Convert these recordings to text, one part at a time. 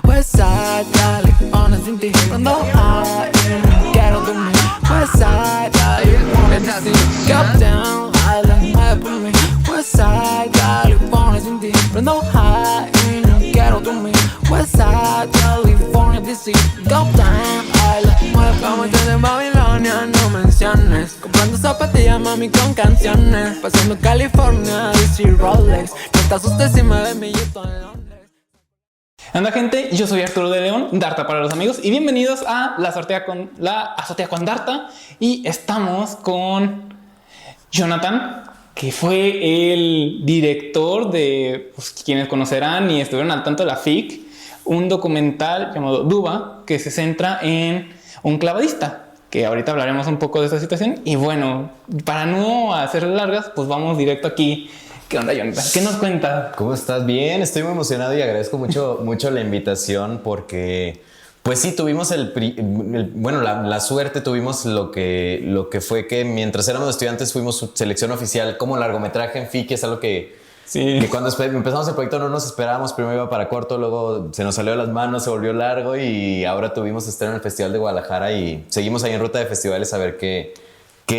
Westside, California sin ti. Cuando hay, quiero dormir. Westside, California sin ti. Uptown, Island, mueve por mí. Westside, California sin ti. Cuando hay, quiero dormir. Westside, California DC. Uptown, Island, mueve por mí. Como estás en Babilonia, no menciones. Comprando zapatillas, mami, con canciones. Pasando California, DC Rolex. No te asustes si me ves mi Yuto en Londres. Anda gente, yo soy Arturo de León, Darta para los amigos, y bienvenidos a la azotea con Darta. Y estamos con Jonathan, que fue el director de, pues, quienes conocerán y estuvieron al tanto de la FIC, un documental llamado Duba, que se centra en un clavadista, que ahorita hablaremos un poco de esta situación. Y bueno, para no hacer largas, pues vamos directo aquí. ¿Qué onda, Jonathan? ¿Qué nos cuentas? ¿Cómo estás? Bien, estoy muy emocionado y agradezco mucho la invitación porque, pues sí, tuvimos la suerte, tuvimos lo que fue que mientras éramos estudiantes fuimos selección oficial como largometraje en FIC, es algo que cuando empezamos el proyecto no nos esperábamos. Primero iba para corto, luego se nos salió de las manos, se volvió largo y ahora tuvimos estreno en el Festival de Guadalajara y seguimos ahí en ruta de festivales a ver qué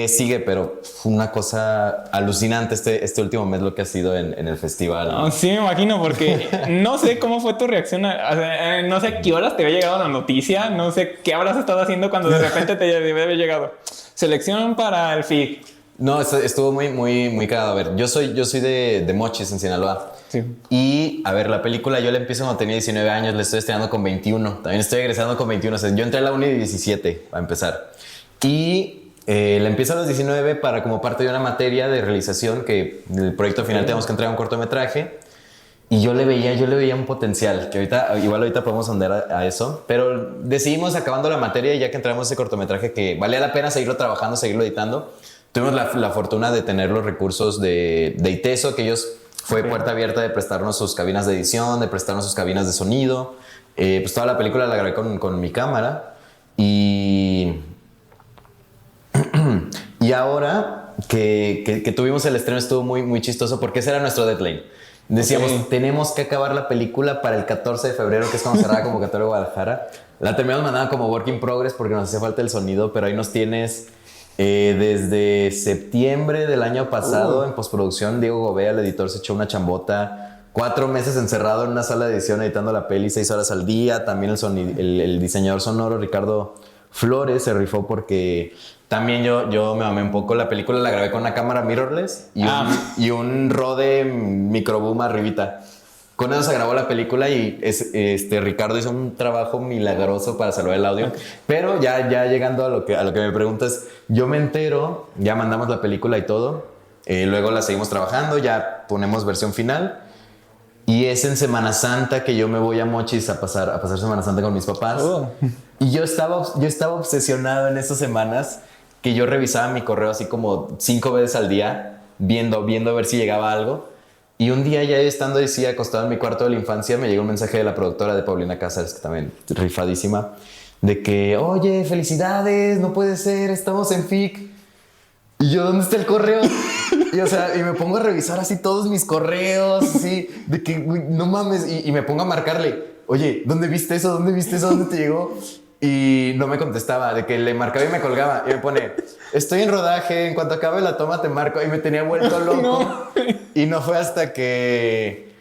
sigue, pero fue una cosa alucinante este último mes lo que ha sido en el festival. No, sí, me imagino, porque no sé cómo fue tu reacción. No sé a qué horas te había llegado la noticia, no sé qué habrás estado haciendo cuando de repente te había llegado. Selección para el FIC. No, estuvo muy cagado. A ver, yo soy de Mochis, en Sinaloa. Sí. Y, a ver, la película yo la empiezo cuando tenía 19 años, la estoy estrenando con 21. También estoy egresando con 21. O sea, yo entré a la uni de 17, a empezar. Y la empiezo a los 19 como parte de una materia de realización que el proyecto final tenemos que entregar un cortometraje. Y yo le veía un potencial, que ahorita podemos andar a eso. Pero decidimos, acabando la materia, ya que entregamos ese cortometraje, que valía la pena seguirlo trabajando, seguirlo editando. Tuvimos la fortuna de tener los recursos de ITESO, que ellos fue puerta abierta de prestarnos sus cabinas de edición, de prestarnos sus cabinas de sonido. Pues toda la película la grabé con mi cámara. Y ahora que tuvimos el estreno estuvo muy chistoso porque ese era nuestro deadline. Decíamos, tenemos que acabar la película para el 14 de febrero, que es cuando cerraba la convocatoria de Guadalajara. La terminamos mandando como work in progress porque nos hacía falta el sonido, pero ahí nos tienes desde septiembre del año pasado en postproducción. Diego Gobea, el editor, se echó una chambota. 4 meses encerrado en una sala de edición editando la peli 6 horas al día. También el diseñador sonoro, Ricardo Flores, se rifó porque también yo me mamé un poco. La película la grabé con una cámara mirrorless y un Rode microboom arribita. Con eso se grabó la película y Ricardo hizo un trabajo milagroso para salvar el audio. Pero ya llegando a lo que me preguntas, yo me entero, ya mandamos la película y todo. Luego la seguimos trabajando, ya ponemos versión final. Y es en Semana Santa que yo me voy a Mochis a pasar Semana Santa con mis papás. Y yo estaba obsesionado en esas semanas que yo revisaba mi correo así como 5 veces al día, viendo a ver si llegaba algo. Y un día ya estando así acostado en mi cuarto de la infancia, me llegó un mensaje de la productora de Paulina Cáceres, que también rifadísima, de que, oye, felicidades, no puede ser, estamos en FIC. Y yo, ¿dónde está el correo? Y me pongo a revisar así todos mis correos, así, de que, no mames, y me pongo a marcarle, oye, ¿dónde viste eso? ¿Dónde te llegó? Y no me contestaba, de que le marcaba y me colgaba. Y me pone, estoy en rodaje, en cuanto acabe la toma te marco. Y me tenía vuelto loco. No. Y no fue hasta que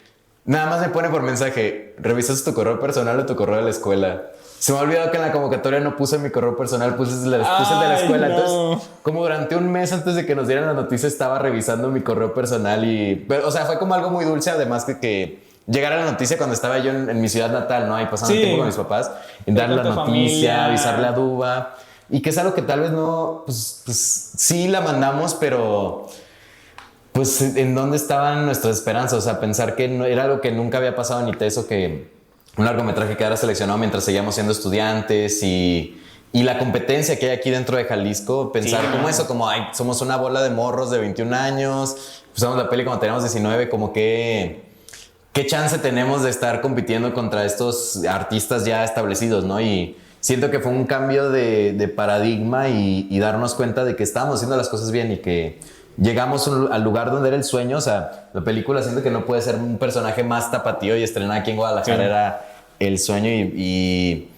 nada más me pone por mensaje, ¿revisaste tu correo personal o tu correo de la escuela? Se me ha olvidado que en la convocatoria no puse mi correo personal, puse el de la escuela. No. Entonces, como durante un mes antes de que nos dieran la noticia, estaba revisando mi correo personal. Pero, o sea, fue como algo muy dulce, además que llegara la noticia cuando estaba yo en mi ciudad natal, ¿no? Ahí pasando tiempo con mis papás, en darle la noticia, familia, avisarle a Duba. Y que es algo que tal vez no, pues sí la mandamos, pero pues ¿en dónde estaban nuestras esperanzas? O sea, pensar que no, era algo que nunca había pasado ni eso, que un largometraje quedara seleccionado mientras seguíamos siendo estudiantes y la competencia que hay aquí dentro de Jalisco, pensar como eso, como ay, somos una bola de morros de 21 años, empezamos la peli cuando teníamos 19, como que ¿qué chance tenemos de estar compitiendo contra estos artistas ya establecidos, no? Y siento que fue un cambio de paradigma y darnos cuenta de que estábamos haciendo las cosas bien y que llegamos al lugar donde era el sueño. O sea, la película siento que no puede ser un personaje más tapatío y estrenar aquí en Guadalajara Sí. era el sueño y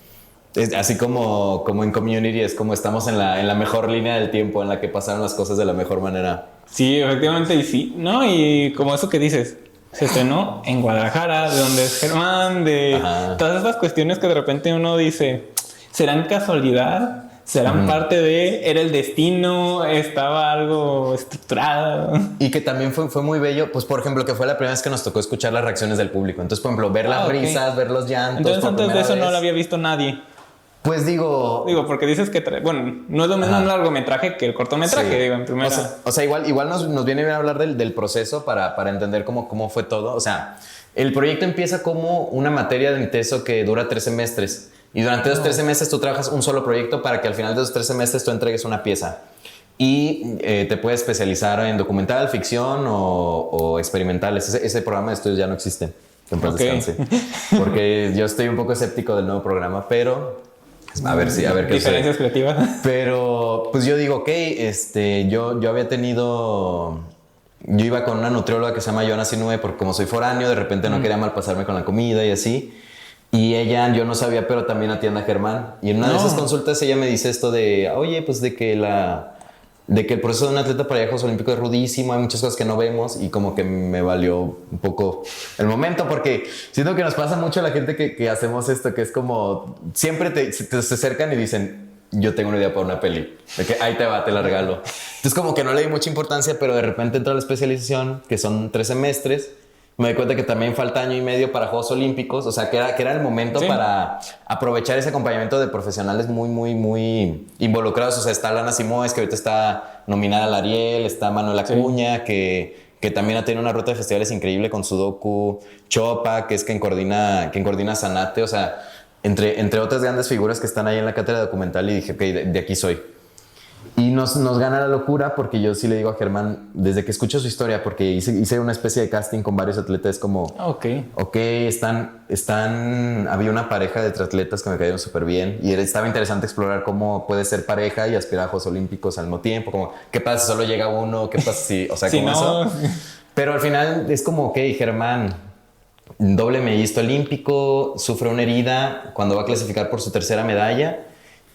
es así como en Community, es como estamos en la mejor línea del tiempo en la que pasaron las cosas de la mejor manera. Sí, efectivamente, y sí, ¿no? Y como eso que dices, se estrenó en Guadalajara, de donde es Germán, de Ajá. todas esas cuestiones que de repente uno dice, ¿serán casualidad? ¿Serán parte de? ¿Era el destino? ¿Estaba algo estructurado? Y que también fue muy bello, pues por ejemplo, que fue la primera vez que nos tocó escuchar las reacciones del público. Entonces, por ejemplo, ver las ok. risas, ver los llantos. Entonces por antes de primera eso no vez. lo había visto nadie. Pues digo, Porque dices que, bueno, no es lo mismo Ajá. un largometraje que el cortometraje, sí. digo, en primera. O sea, igual nos viene bien hablar del proceso para entender cómo fue todo. O sea, el proyecto empieza como una materia de INTESO que dura 3 semestres. Y durante esos 3 semestres tú trabajas un solo proyecto para que al final de esos 3 semestres tú entregues una pieza. Y te puedes especializar en documental, ficción o experimentales. Ese programa de estudios ya no existe. Que en paz Ok. descanse. Porque yo estoy un poco escéptico del nuevo programa, pero a ver qué sucede. Diferencias creativas. Pero pues yo digo, ok, yo había tenido... Yo iba con una nutrióloga que se llama Joana Sinue porque como soy foráneo, de repente no quería malpasarme con la comida y así. Y ella, yo no sabía, pero también atiende a Germán. Y en una de esas consultas ella me dice esto de, oye, pues de que el proceso de un atleta para ir a Juegos Olímpicos es rudísimo, hay muchas cosas que no vemos y como que me valió un poco el momento porque siento que nos pasa mucho a la gente que hacemos esto, que es como siempre se acercan y dicen, yo tengo una idea para una peli, de que ahí te va, te la regalo. Entonces como que no le di mucha importancia, pero de repente entra la especialización, que son 3 semestres. Me doy cuenta que también falta año y medio para Juegos Olímpicos, o sea, que era el momento Sí. para aprovechar ese acompañamiento de profesionales muy involucrados. O sea, está Lana Simoes, que ahorita está nominada al Ariel, está Manuel Acuña, que también ha tenido una ruta de festivales increíble con Sudoku, Chopa, que es quien coordina Sanate, o sea, entre otras grandes figuras que están ahí en la cátedra documental y dije, ok, de aquí soy. Y nos gana la locura porque yo sí le digo a Germán, desde que escucho su historia, porque hice una especie de casting con varios atletas, como, Ok. había una pareja de triatletas que me cayeron súper bien y estaba interesante explorar cómo puede ser pareja y aspirar a Juegos Olímpicos al mismo tiempo, como, ¿qué pasa si solo llega uno? ¿Qué pasa si, o sea, Si como no- eso? Pero al final es como, ok, Germán, doble medallista olímpico, sufre una herida cuando va a clasificar por su 3ª medalla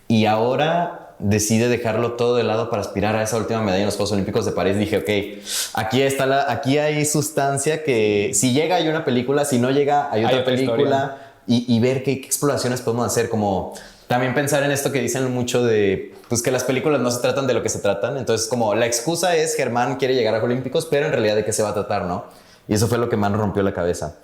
y ahora decide dejarlo todo de lado para aspirar a esa última medalla en los Juegos Olímpicos de París. Dije, ok, aquí hay sustancia que si llega hay una película, si no llega hay otra película y ver qué exploraciones podemos hacer, como también pensar en esto que dicen mucho de pues que las películas no se tratan de lo que se tratan. Entonces como la excusa es Germán quiere llegar a Juegos Olímpicos, pero en realidad de qué se va a tratar, ¿no? Y eso fue lo que más nos rompió la cabeza.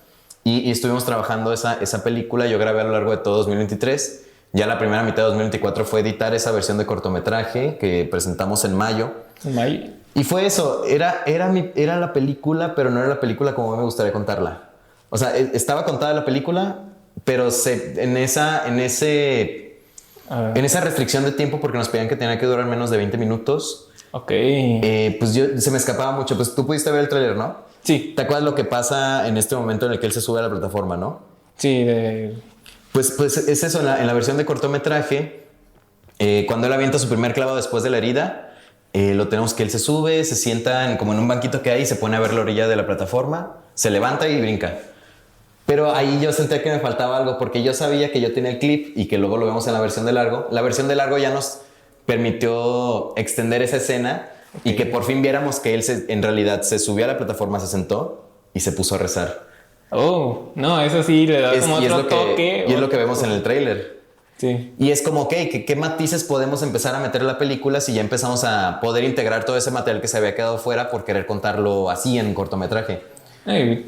Y estuvimos trabajando esa película. Yo grabé a lo largo de todo 2023. Ya la primera mitad de 2024 fue editar esa versión de cortometraje que presentamos en mayo. Y fue eso. Era la película, pero no era la película como me gustaría contarla. O sea, estaba contada la película, pero en esa restricción de tiempo, porque nos pedían que tenía que durar menos de 20 minutos. Ok. Pues se me escapaba mucho. Pues tú pudiste ver el tráiler, ¿no? Sí. ¿Te acuerdas lo que pasa en este momento en el que él se sube a la plataforma, no? Sí, Pues es eso, en la versión de cortometraje, cuando él avienta su primer clavado después de la herida, lo tenemos que él se sube, se sienta como en un banquito que hay y se pone a ver la orilla de la plataforma, se levanta y brinca. Pero ahí yo sentía que me faltaba algo porque yo sabía que yo tenía el clip y que luego lo vemos en la versión de largo. La versión de largo ya nos permitió extender esa escena y que por fin viéramos que él en realidad se subió a la plataforma, se sentó y se puso a rezar. Oh, no, eso sí le da como otro toque. Y es lo que vemos en el tráiler. Sí. Y es como, ok, ¿qué matices podemos empezar a meter en la película si ya empezamos a poder integrar todo ese material que se había quedado fuera por querer contarlo así en cortometraje?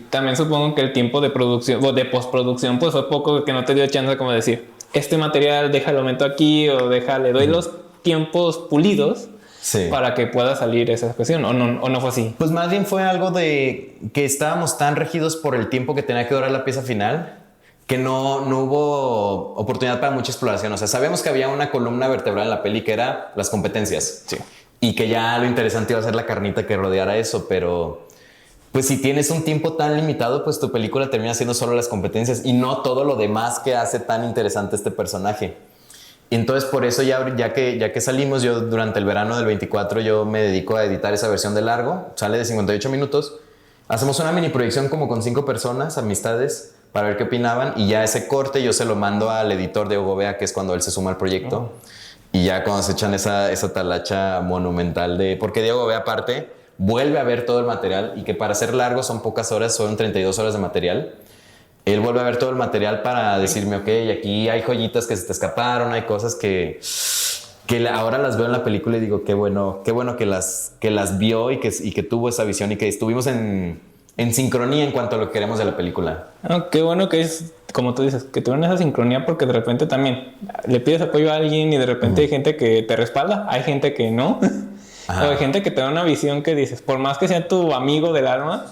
También supongo que el tiempo de producción o de postproducción pues fue poco, que no te dio chance como decir, este material déjalo meto aquí o le doy los tiempos pulidos. Sí. Para que pueda salir esa cuestión, ¿o no fue así? Pues más bien fue algo de que estábamos tan regidos por el tiempo que tenía que durar la pieza final que no hubo oportunidad para mucha exploración. O sea, sabíamos que había una columna vertebral en la peli que era las competencias. Sí. Y que ya lo interesante iba a ser la carnita que rodeara eso, pero pues si tienes un tiempo tan limitado, pues tu película termina siendo solo las competencias y no todo lo demás que hace tan interesante este personaje. Y entonces por eso ya que salimos, yo durante el verano del 24 yo me dedico a editar esa versión de largo, sale de 58 minutos. Hacemos una mini proyección como con 5 personas, amistades, para ver qué opinaban, y ya ese corte yo se lo mando al editor de Ogobea, que es cuando él se suma al proyecto. Y ya cuando se echan esa talacha monumental de... Porque Diego Bea aparte vuelve a ver todo el material, y que para ser largo son pocas horas, son 32 horas de material. Él vuelve a ver todo el material para decirme, ok, aquí hay joyitas que se te escaparon, hay cosas que ahora las veo en la película y digo, qué bueno que las vio y que tuvo esa visión y que estuvimos en sincronía en cuanto a lo que queremos de la película. Ah, qué bueno que es, como tú dices, que tuvieron esa sincronía, porque de repente también le pides apoyo a alguien y de repente hay gente que te respalda, hay gente que no. O hay gente que te da una visión que dices, por más que sea tu amigo del alma,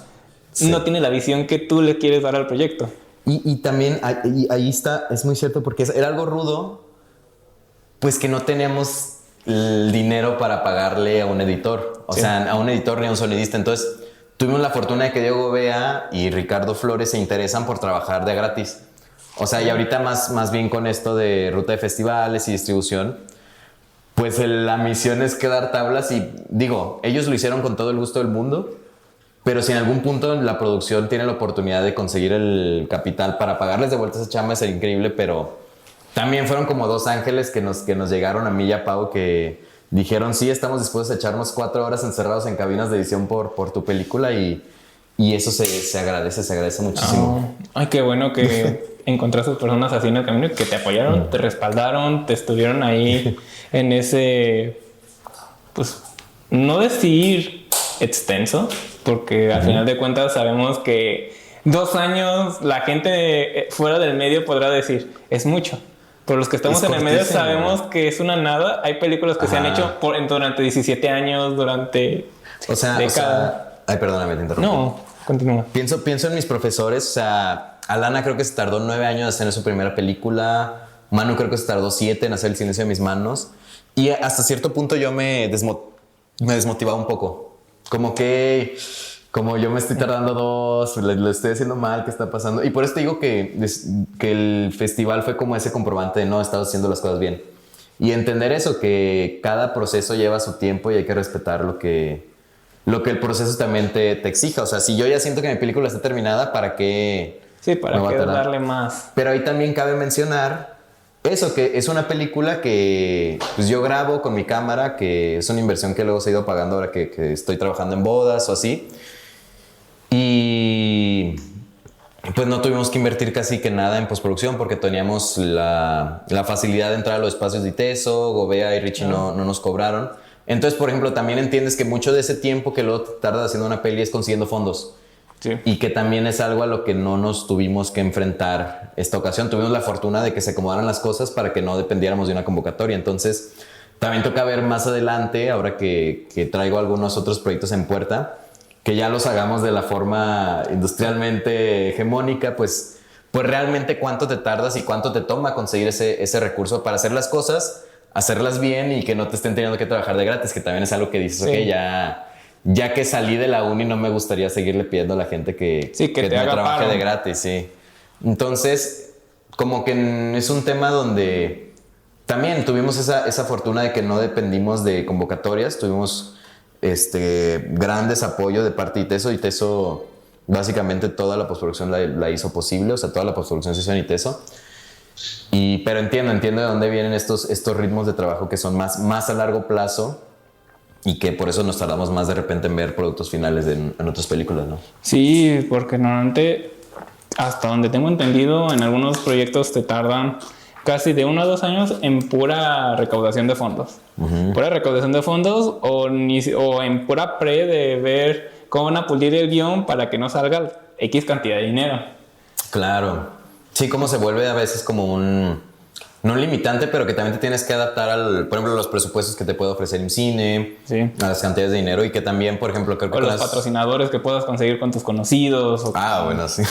no tiene la visión que tú le quieres dar al proyecto. Y también ahí está, es muy cierto, porque era algo rudo, pues que no teníamos el dinero para pagarle a un editor, o sea, a un editor ni a un sonidista. Entonces tuvimos la fortuna de que Diego Bea y Ricardo Flores se interesan por trabajar de gratis. O sea, y ahorita más bien con esto de ruta de festivales y distribución, pues la misión es quedar tablas. Y digo, ellos lo hicieron con todo el gusto del mundo, pero si en algún punto la producción tiene la oportunidad de conseguir el capital para pagarles de vuelta esa chamba, sería increíble. Pero también fueron como dos ángeles que nos llegaron a mí y a Pau, que dijeron, sí, estamos dispuestos a echarnos 4 horas encerrados en cabinas de edición por tu película, y eso se agradece muchísimo. Ay, qué bueno que encontraste personas así en el camino que te apoyaron, te respaldaron, te estuvieron ahí en ese, pues, no decir extenso, porque al final de cuentas sabemos que 2 años la gente fuera del medio podrá decir, es mucho. Pero los que estamos en el medio sabemos que es una nada. Hay películas que se han hecho durante 17 años, durante décadas. Ay, perdóname, te interrumpí. No, continúa. Pienso en mis profesores. O sea, Alana creo que se tardó 9 años en hacer su primera película. Manu creo que se tardó 7 en hacer El silencio de mis manos. Y hasta cierto punto yo me desmotivaba un poco. Como yo me estoy tardando 2, lo estoy haciendo mal, ¿qué está pasando? Y por eso te digo que el festival fue como ese comprobante de no, estás haciendo las cosas bien. Y entender eso, que cada proceso lleva su tiempo y hay que respetar lo que el proceso también te exija. O sea, si yo ya siento que mi película está terminada, ¿para qué? Sí, ¿para qué darle más? Pero ahí también cabe mencionar eso, que es una película que pues yo grabo con mi cámara, que es una inversión que luego se ha ido pagando ahora que estoy trabajando en bodas o así. Y pues no tuvimos que invertir casi que nada en postproducción, porque teníamos la facilidad de entrar a los espacios de ITESO, Gobea y Richie no nos cobraron. Entonces, por ejemplo, también entiendes que mucho de ese tiempo que luego tardas haciendo una peli es consiguiendo fondos. Sí. Y que también es algo a lo que no nos tuvimos que enfrentar esta ocasión. Tuvimos la fortuna de que se acomodaran las cosas para que no dependiéramos de una convocatoria. Entonces, también toca ver más adelante, ahora que traigo algunos otros proyectos en puerta, que ya los hagamos de la forma industrialmente hegemónica, pues realmente cuánto te tardas y cuánto te toma conseguir ese recurso para hacer las cosas, hacerlas bien y que no te estén teniendo que trabajar de gratis, que también es algo que dices, sí. Ok, ya que salí de la uni no me gustaría seguirle pidiendo a la gente que me trabaje de gratis, sí. Entonces, como que es un tema donde también tuvimos esa fortuna de que no dependimos de convocatorias, tuvimos grandes apoyos de parte de ITESO. ITESO básicamente toda la postproducción la hizo posible, o sea, toda la postproducción se hizo en ITESO. Pero entiendo de dónde vienen estos ritmos de trabajo que son más a largo plazo y que por eso nos tardamos más de repente en ver productos finales en otras películas, ¿no? Sí, porque normalmente, hasta donde tengo entendido, en algunos proyectos te tardan casi de 1 a 2 años en pura recaudación de fondos. Pura recaudación de fondos o en pura de ver cómo van a pulir el guión para que no salga X cantidad de dinero. Claro. Sí, como se vuelve a veces como no un limitante, pero que también te tienes que adaptar por ejemplo, los presupuestos que te puede ofrecer IMCINE, sí, a las cantidades de dinero, y que también, por ejemplo, creo que los patrocinadores que puedas conseguir con tus conocidos. Bueno, sí.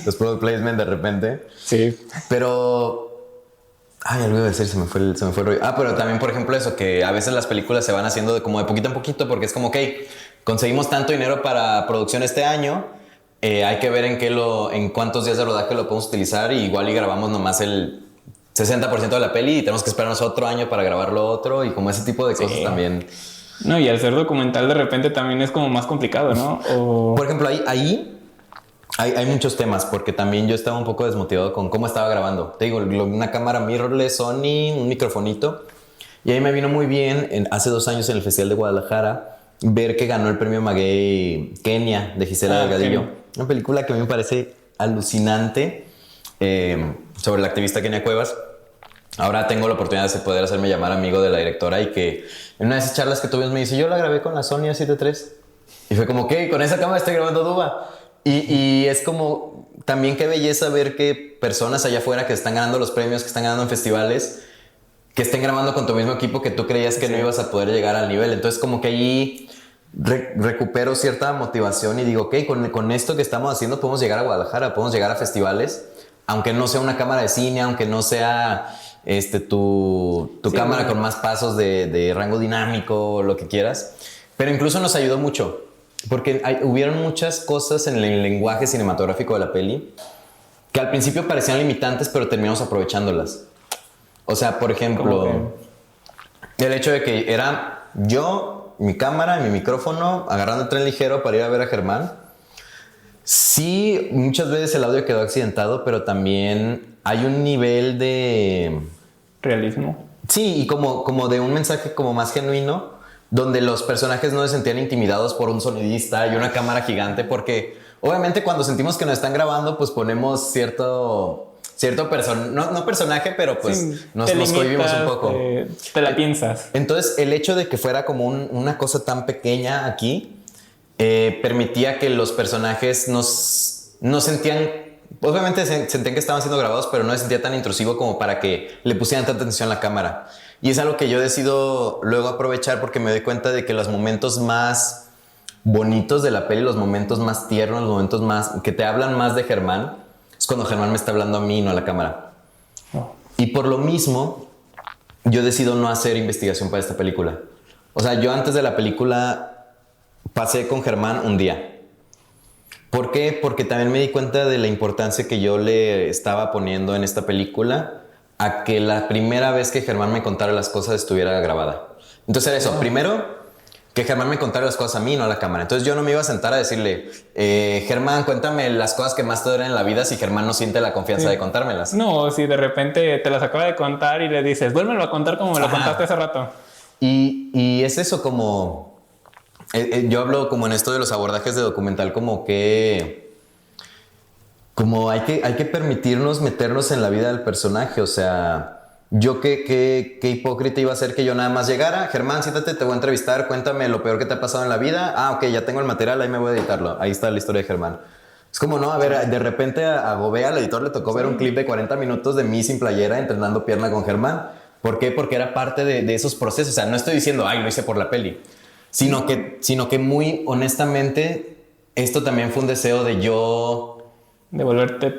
Los product placement de repente. Sí. Pero algo iba a decir, se me fue el rollo. Pero también, por ejemplo, eso, que a veces las películas se van haciendo como de poquito en poquito, porque es como, ok, conseguimos tanto dinero para producción este año, hay que ver en cuántos días de rodaje lo podemos utilizar, y igual grabamos nomás el 60% de la peli y tenemos que esperarnos otro año para grabar lo otro y como ese tipo de cosas también. No, y al ser documental de repente también es como más complicado, ¿no? Por ejemplo, ahí hay muchos temas porque también yo estaba un poco desmotivado con cómo estaba grabando. Te digo, una cámara mirrorless, Sony, un microfonito. Y ahí me vino muy bien hace 2 años en el Festival de Guadalajara ver que ganó el premio Maguey Kenia de Gisela Delgadillo. Kenia. Una película que a mí me parece alucinante sobre la activista Kenia Cuevas. Ahora tengo la oportunidad de poder hacerme llamar amigo de la directora y que en una de esas charlas que tuvimos me dice, yo la grabé con la Sony A7 III. Y fue como, ¿qué? Con esa cámara estoy grabando Duba. Y es como, también qué belleza ver que personas allá afuera que están ganando los premios, que están ganando en festivales, que estén grabando con tu mismo equipo que tú creías que no ibas a poder llegar al nivel. Entonces como que ahí recupero cierta motivación y digo, ok, con esto que estamos haciendo podemos llegar a Guadalajara, podemos llegar a festivales, aunque no sea una cámara de cine, aunque no sea tu cámara con más pasos de rango dinámico, lo que quieras. Pero incluso nos ayudó mucho, porque hubieron muchas cosas en el lenguaje cinematográfico de la peli que al principio parecían limitantes, pero terminamos aprovechándolas. O sea, por ejemplo, el hecho de que era yo, mi cámara y mi micrófono agarrando el tren ligero para ir a ver a Germán. Sí, muchas veces el audio quedó accidentado, pero también hay un nivel de realismo. Sí, y como de un mensaje como más genuino, donde los personajes no se sentían intimidados por un sonidista y una cámara gigante, porque obviamente cuando sentimos que nos están grabando, pues ponemos cierto no personaje, pero pues sí, nos cohibimos un poco. Te la piensas. Entonces, el hecho de que fuera como una cosa tan pequeña aquí, permitía que los personajes no sentían... Obviamente sentían que estaban siendo grabados, pero no se sentía tan intrusivo como para que le pusieran tanta atención a la cámara. Y es algo que yo decido luego aprovechar porque me doy cuenta de que los momentos más bonitos de la peli, los momentos más tiernos, los momentos más que te hablan más de Germán, es cuando Germán me está hablando a mí y no a la cámara. Oh. Y por lo mismo, yo decido no hacer investigación para esta película. O sea, yo antes de la película pasé con Germán un día. ¿Por qué? Porque también me di cuenta de la importancia que yo le estaba poniendo en esta película a que la primera vez que Germán me contara las cosas estuviera grabada. Entonces era eso. Primero, que Germán me contara las cosas a mí, no a la cámara. Entonces yo no me iba a sentar a decirle, Germán, cuéntame las cosas que más te duelen en la vida si Germán no siente la confianza de contármelas. No, si de repente te las acaba de contar y le dices, vuélvelo a contar como me lo contaste hace rato. Y es eso como... yo hablo como en esto de los abordajes de documental como que hay que permitirnos meternos en la vida del personaje. O sea, yo qué hipócrita iba a ser que yo nada más llegara, Germán, siéntate, te voy a entrevistar, cuéntame lo peor que te ha pasado en la vida. Ah, ok, ya tengo el material, ahí me voy a editarlo. Ahí está la historia de Germán. Es como, no, a ver, de repente a Gobea, al editor, le tocó ver un clip de 40 minutos de mí sin playera entrenando pierna con Germán. ¿Por qué? Porque era parte de esos procesos. O sea, no estoy diciendo, ay, lo hice por la peli. Sino que muy honestamente, esto también fue un deseo de yo... De volverte,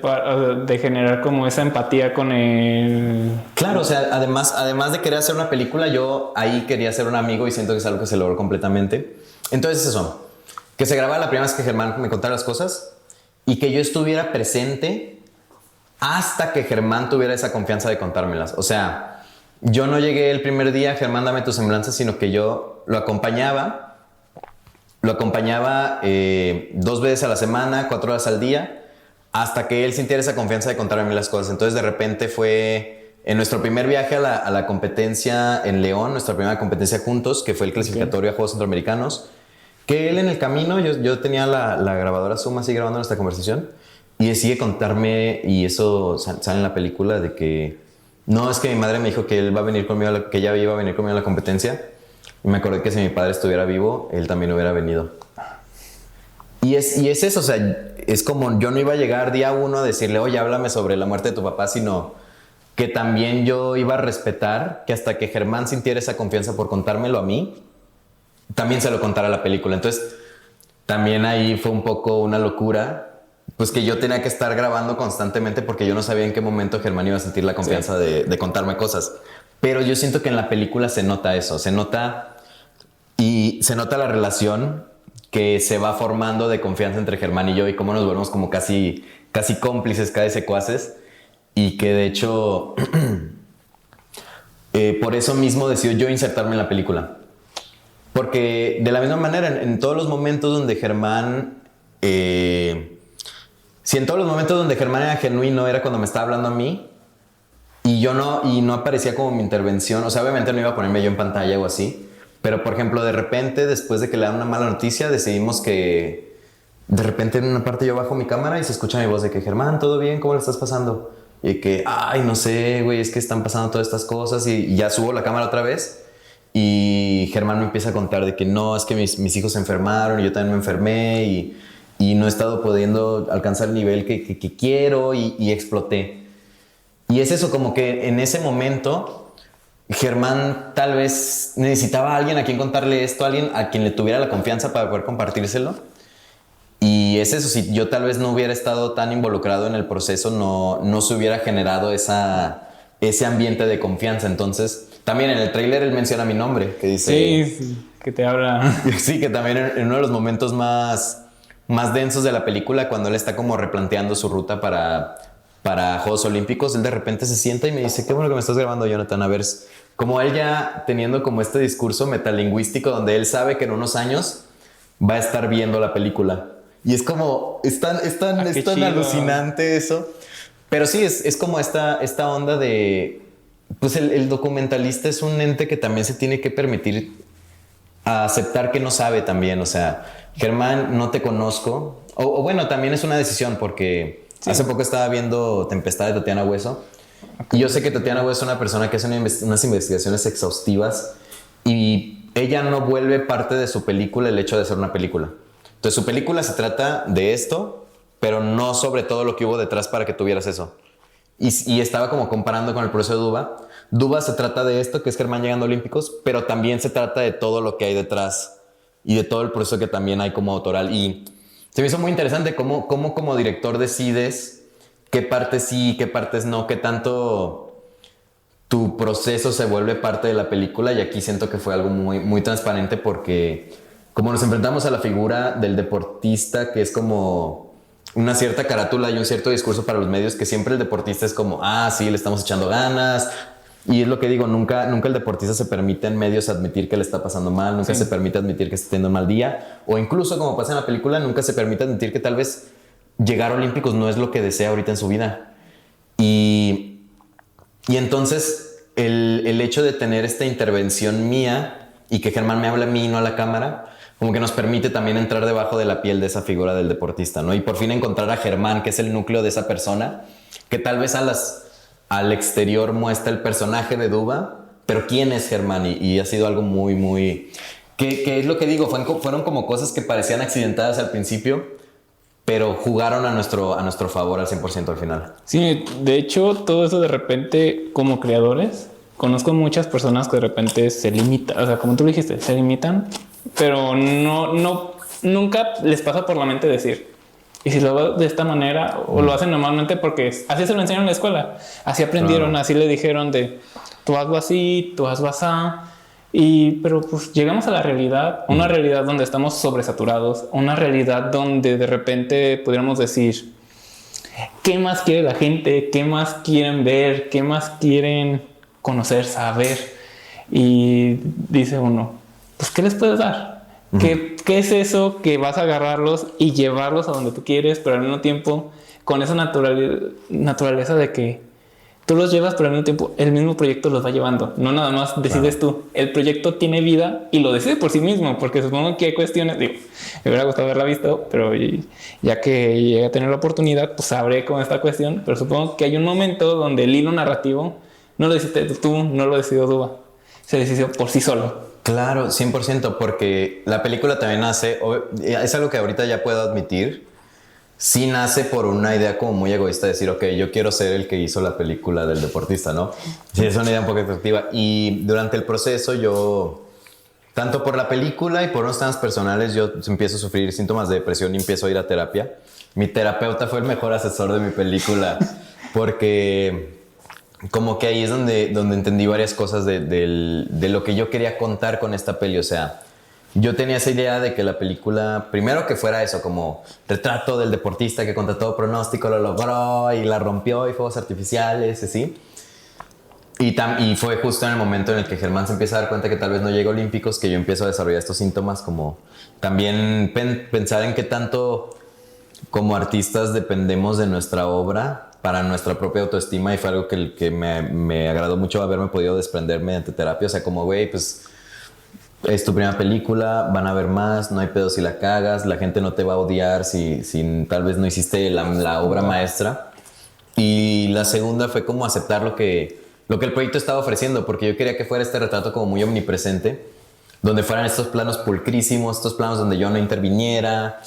de generar como esa empatía con el... Claro, o sea, además de querer hacer una película, yo ahí quería ser un amigo y siento que es algo que se logró completamente. Entonces eso, que se grabara la primera vez que Germán me contara las cosas y que yo estuviera presente hasta que Germán tuviera esa confianza de contármelas. O sea, yo no llegué el primer día, Germán, dame tus semblanzas, sino que yo lo acompañaba 2 veces a la semana, 4 horas al día, hasta que él sintiera esa confianza de contarme a mí las cosas. Entonces de repente fue en nuestro primer viaje a la competencia en León, nuestra primera competencia juntos, que fue el clasificatorio a Juegos Centroamericanos, que él en el camino, yo tenía la grabadora Zoom así grabando nuestra conversación y decide contarme, y eso sale en la película, de que no, es que mi madre me dijo que él va a venir conmigo, que ella iba a venir conmigo a la competencia. Y me acordé que si mi padre estuviera vivo, él también hubiera venido. Y es eso, o sea, es como yo no iba a llegar día 1 a decirle, oye, háblame sobre la muerte de tu papá, sino que también yo iba a respetar que hasta que Germán sintiera esa confianza por contármelo a mí, también se lo contara a la película. Entonces, también ahí fue un poco una locura, pues que yo tenía que estar grabando constantemente porque yo no sabía en qué momento Germán iba a sentir la confianza de contarme cosas. Pero yo siento que en la película se nota eso, se nota la relación que se va formando de confianza entre Germán y yo y cómo nos volvemos como casi cómplices, casi secuaces. y que de hecho por eso mismo decido yo insertarme en la película. Porque de la misma manera, en todos los momentos donde Germán... si en todos los momentos donde Germán era genuino era cuando me estaba hablando a mí y no aparecía como mi intervención, o sea, obviamente no iba a ponerme yo en pantalla o así, pero por ejemplo, de repente, después de que le dan una mala noticia, decidimos que de repente en una parte yo bajo mi cámara y se escucha mi voz de que Germán, ¿todo bien? ¿Cómo lo estás pasando? Y que, ay, no sé, güey, es que están pasando todas estas cosas y ya subo la cámara otra vez y Germán me empieza a contar de que no, es que mis hijos se enfermaron y yo también me enfermé y no he estado pudiendo alcanzar el nivel que quiero y exploté. Y es eso, como que en ese momento Germán tal vez necesitaba a alguien a quien contarle esto, a alguien a quien le tuviera la confianza para poder compartírselo. Y es eso, si yo tal vez no hubiera estado tan involucrado en el proceso, no se hubiera generado ese ambiente de confianza. Entonces, también en el tráiler él menciona mi nombre, que dice... Sí, que te habla. Sí, que también en uno de los momentos más densos de la película, cuando él está como replanteando su ruta para Juegos Olímpicos, él de repente se sienta y me dice, qué bueno que me estás grabando, Jonathan. A ver, como él ya teniendo como este discurso metalingüístico donde él sabe que en unos años va a estar viendo la película. Y es como, es tan alucinante eso. Pero sí, es como esta onda de... Pues el documentalista es un ente que también se tiene que permitir aceptar que no sabe también. O sea, Germán, no te conozco. O bueno, también es una decisión porque sí. Hace poco estaba viendo Tempestad de Tatiana Hueso. Okay. Y yo sé que Tatiana Hueso es una persona que hace unas investigaciones exhaustivas y ella no vuelve parte de su película el hecho de ser una película. Entonces su película se trata de esto, pero no sobre todo lo que hubo detrás para que tuvieras eso. Y estaba como comparando con el proceso de Duba. Duba se trata de esto, que es Germán llegando a Olímpicos, pero también se trata de todo lo que hay detrás y de todo el proceso que también hay como autoral. Y se me hizo muy interesante cómo como director decides qué partes sí, qué partes no, qué tanto tu proceso se vuelve parte de la película. Y aquí siento que fue algo muy, muy transparente porque como nos enfrentamos a la figura del deportista, que es como una cierta carátula y un cierto discurso para los medios, que siempre el deportista es como, sí, le estamos echando ganas. Y es lo que digo, nunca el deportista se permite en medios admitir que le está pasando mal, nunca se permite admitir que está teniendo un mal día, o incluso como pasa en la película, nunca se permite admitir que tal vez llegar a Olímpicos no es lo que desea ahorita en su vida. Y entonces el hecho de tener esta intervención mía y que Germán me hable a mí y no a la cámara, como que nos permite también entrar debajo de la piel de esa figura del deportista, ¿no? Y por fin encontrar a Germán, que es el núcleo de esa persona, que tal vez al exterior muestra el personaje de Duba, pero ¿quién es Germán? Y ha sido algo muy, muy... que es lo que digo, fueron como cosas que parecían accidentadas al principio, pero jugaron a nuestro favor al 100% al final. Sí, de hecho, todo eso de repente, como creadores, conozco muchas personas que de repente se limitan, o sea, como tú dijiste, se limitan, pero nunca les pasa por la mente decir, y si lo hago de esta manera, o lo hacen normalmente porque así se lo enseñaron en la escuela, así aprendieron, claro. Así le dijeron de, tú hazlo así, tú hazlo así, pero pues llegamos a la realidad, una realidad donde estamos sobresaturados, una realidad donde de repente pudiéramos decir, ¿qué más quiere la gente? ¿Qué más quieren ver? ¿Qué más quieren conocer, saber? Y dice uno, pues ¿qué les puedes dar? ¿Qué es eso que vas a agarrarlos y llevarlos a donde tú quieres, pero al mismo tiempo con esa naturaleza de que tú los llevas, pero al mismo tiempo el mismo proyecto los va llevando? No nada más decides tú. El proyecto tiene vida y lo decide por sí mismo, porque supongo que hay cuestiones, digo, me hubiera gustado haberla visto, pero ya que llegué a tener la oportunidad, pues sabré con esta cuestión, pero supongo que hay un momento donde el hilo narrativo no lo decidiste tú, no lo decidió Duba, se decidió por sí solo. Claro, 100%, porque la película también nace, es algo que ahorita ya puedo admitir, sí nace por una idea como muy egoísta de decir, ok, yo quiero ser el que hizo la película del deportista, ¿no? Sí, es una idea un poco efectiva. Y durante el proceso yo, tanto por la película y por unos temas personales, yo empiezo a sufrir síntomas de depresión y empiezo a ir a terapia. Mi terapeuta fue el mejor asesor de mi película porque... como que ahí es donde entendí varias cosas de lo que yo quería contar con esta peli. O sea, yo tenía esa idea de que la película, primero que fuera eso, como retrato del deportista que contra todo pronóstico lo logró y la rompió y fuegos artificiales, así. Y fue justo en el momento en el que Germán se empieza a dar cuenta que tal vez no llega a Olímpicos, que yo empiezo a desarrollar estos síntomas, como también pensar en qué tanto como artistas dependemos de nuestra obra para nuestra propia autoestima, y fue algo que me agradó mucho haberme podido desprender mediante terapia. O sea, como, güey, pues es tu primera película, van a ver más, no hay pedo si la cagas, la gente no te va a odiar si tal vez no hiciste la obra maestra. Y la segunda fue como aceptar lo que el proyecto estaba ofreciendo, porque yo quería que fuera este retrato como muy omnipresente, donde fueran estos planos pulcrísimos, estos planos donde yo no interviniera.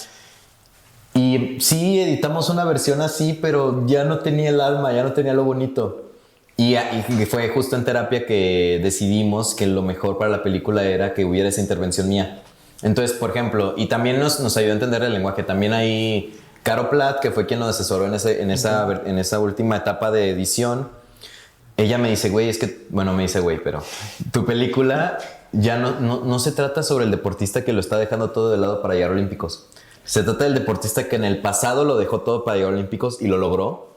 Y sí, editamos una versión así, pero ya no tenía el alma, ya no tenía lo bonito. Y fue justo en terapia que decidimos que lo mejor para la película era que hubiera esa intervención mía. Entonces, por ejemplo, y también nos ayudó a entender el lenguaje. También hay Caro Platt, que fue quien nos asesoró en esa última etapa de edición. Ella me dice, güey, me dice, güey, pero tu película ya no se trata sobre el deportista que lo está dejando todo de lado para llegar a Olímpicos. Se trata del deportista que en el pasado lo dejó todo para llegar a Olímpicos y lo logró.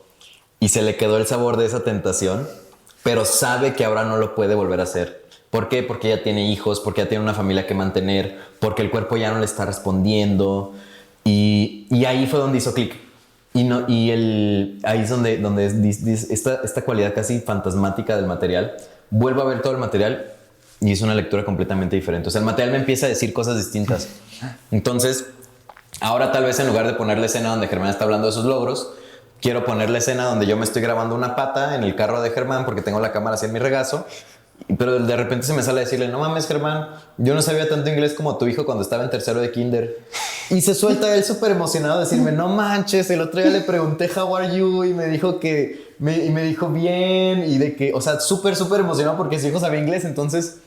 Y se le quedó el sabor de esa tentación, pero sabe que ahora no lo puede volver a hacer. ¿Por qué? Porque ya tiene hijos, porque ya tiene una familia que mantener, porque el cuerpo ya no le está respondiendo. Y ahí fue donde hizo clic. Ahí es donde esta cualidad casi fantasmática del material. Vuelvo a ver todo el material y es una lectura completamente diferente. O sea, el material me empieza a decir cosas distintas. Entonces, ahora tal vez en lugar de poner la escena donde Germán está hablando de sus logros, quiero poner la escena donde yo me estoy grabando una pata en el carro de Germán porque tengo la cámara así en mi regazo. Pero de repente se me sale a decirle, no mames, Germán, yo no sabía tanto inglés como tu hijo cuando estaba en tercero de kinder. Y se suelta él súper emocionado a decirme, no manches, el otro día le pregunté how are you y me dijo que, me dijo bien, y de que, o sea, súper emocionado porque su hijo sabía inglés. Entonces,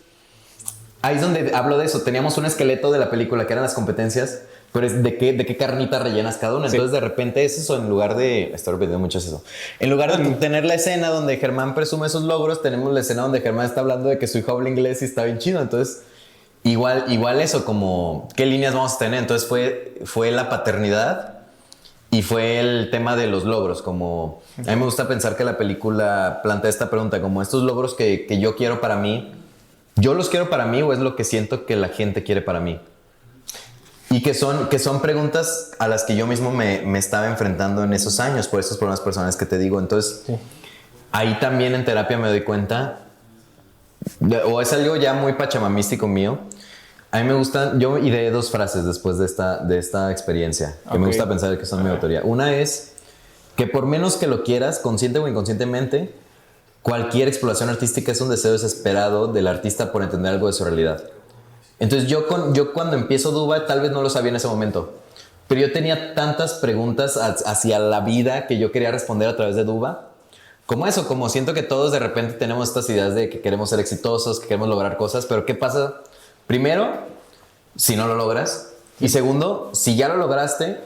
ahí es donde hablo de eso. Teníamos un esqueleto de la película que eran las competencias, pero es de qué carnita rellenas cada una. Sí. Entonces, de repente, es eso, en lugar de... Estoy repitiendo mucho eso. En lugar de tener la escena donde Germán presume sus logros, tenemos la escena donde Germán está hablando de que su hijo habla inglés y está bien chido. Entonces, igual eso, como qué líneas vamos a tener. Entonces, fue la paternidad y fue el tema de los logros. Como a mí me gusta pensar que la película plantea esta pregunta, como estos logros que yo quiero para mí, ¿yo los quiero para mí o es lo que siento que la gente quiere para mí? Y que son preguntas a las que yo mismo me estaba enfrentando en esos años por esos problemas personales que te digo. Entonces, sí, ahí también en terapia me doy cuenta, o es algo ya muy pachamamístico mío. A mí me gustan, yo ideé 2 frases después de esta experiencia, que me gusta pensar que son mi autoría. Una es que por menos que lo quieras, consciente o inconscientemente, cualquier exploración artística es un deseo desesperado del artista por entender algo de su realidad. Entonces yo cuando empiezo Duba tal vez no lo sabía en ese momento, pero yo tenía tantas preguntas hacia la vida que yo quería responder a través de Duba, como eso, como siento que todos de repente tenemos estas ideas de que queremos ser exitosos, que queremos lograr cosas, pero ¿qué pasa? Primero, si no lo logras, y segundo, si ya lo lograste,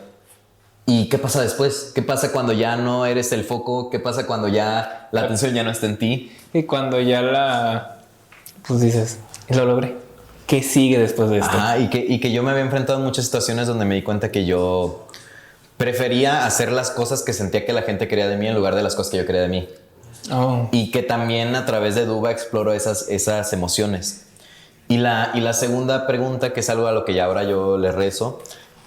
¿y qué pasa después? ¿Qué pasa cuando ya no eres el foco? ¿Qué pasa cuando ya la atención ya no está en ti? Y cuando ya pues dices, lo logré. ¿Qué sigue después de esto? Y que yo me había enfrentado en muchas situaciones donde me di cuenta que yo prefería hacer las cosas que sentía que la gente quería de mí en lugar de las cosas que yo quería de mí. Oh. Y que también a través de Duba exploro esas emociones. Y la segunda pregunta, que es algo a lo que ya ahora yo le rezo,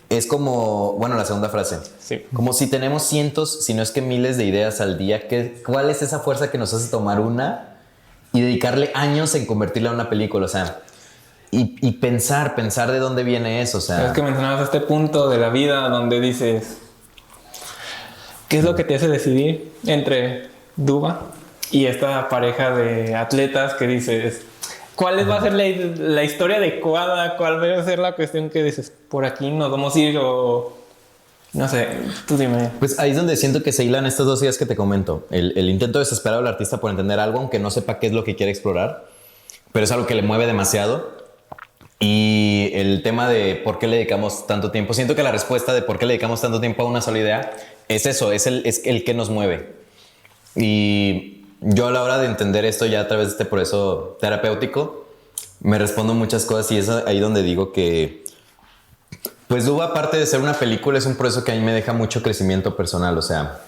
es como, bueno, la segunda frase. Sí. Como si tenemos cientos, si no es que miles de ideas al día, ¿cuál es esa fuerza que nos hace tomar una y dedicarle años en convertirla en una película? O sea... Y pensar de dónde viene eso, o sea... Es que mencionabas este punto de la vida donde dices... ¿Qué es lo que te hace decidir entre Duba y esta pareja de atletas que dices... ¿Cuál va a ser la historia adecuada? ¿Cuál va a ser la cuestión que dices... por aquí nos vamos a ir o... No sé, tú dime. Pues ahí es donde siento que se hilan estas 2 ideas que te comento. El intento desesperado del artista por entender algo, aunque no sepa qué es lo que quiere explorar. Pero es algo que le mueve demasiado. Y el tema de por qué le dedicamos tanto tiempo. Siento que la respuesta de por qué le dedicamos tanto tiempo a una sola idea es eso, es el que nos mueve. Y yo a la hora de entender esto ya a través de este proceso terapéutico, me respondo muchas cosas y es ahí donde digo que, pues Dúo, aparte de ser una película, es un proceso que a mí me deja mucho crecimiento personal. O sea,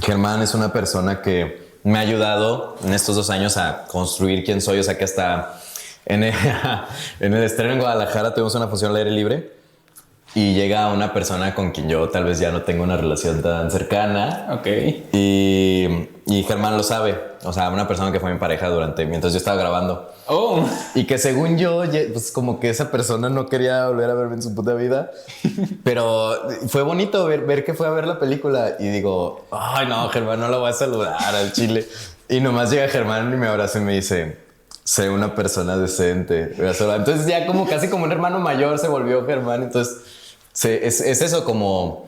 Germán es una persona que me ha ayudado en estos 2 años a construir quién soy. O sea, que hasta en el estreno en Guadalajara tuvimos una función al aire libre y llega una persona con quien yo tal vez ya no tengo una relación tan cercana. Ok. Y Germán lo sabe. O sea, una persona que fue mi pareja mientras yo estaba grabando. Oh. Y que según yo, pues como que esa persona no quería volver a verme en su puta vida. Pero fue bonito ver que fue a ver la película. Y digo, ay no, Germán, no lo voy a saludar al chile. Y nomás llega Germán y me abraza y me dice, sé una persona decente. Entonces ya como casi como un hermano mayor se volvió Germán. Entonces es eso como...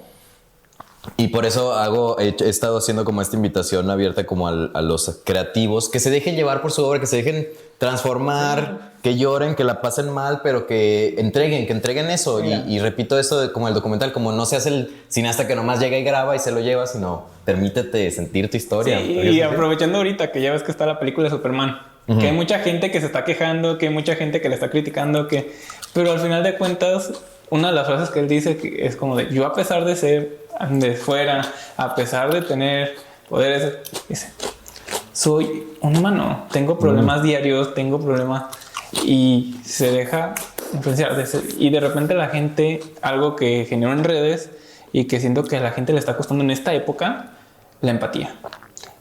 Y por eso he estado haciendo como esta invitación abierta como a los creativos, que se dejen llevar por su obra, que se dejen transformar, que lloren, que la pasen mal, pero que entreguen eso. Y repito eso como el documental, como no seas el cineasta que nomás llega y graba y se lo lleva, sino permítete sentir tu historia. Sí, y aprovechando ahorita que ya ves que está la película de Superman, que hay mucha gente que se está quejando, que hay mucha gente que le está criticando, pero al final de cuentas, una de las frases que él dice que es como de, yo a pesar de ser de fuera, a pesar de tener poderes, dice, soy un humano, tengo problemas diarios, tengo problemas, y se deja influenciar. Y de repente la gente, algo que generó en redes y que siento que a la gente le está costando en esta época, la empatía.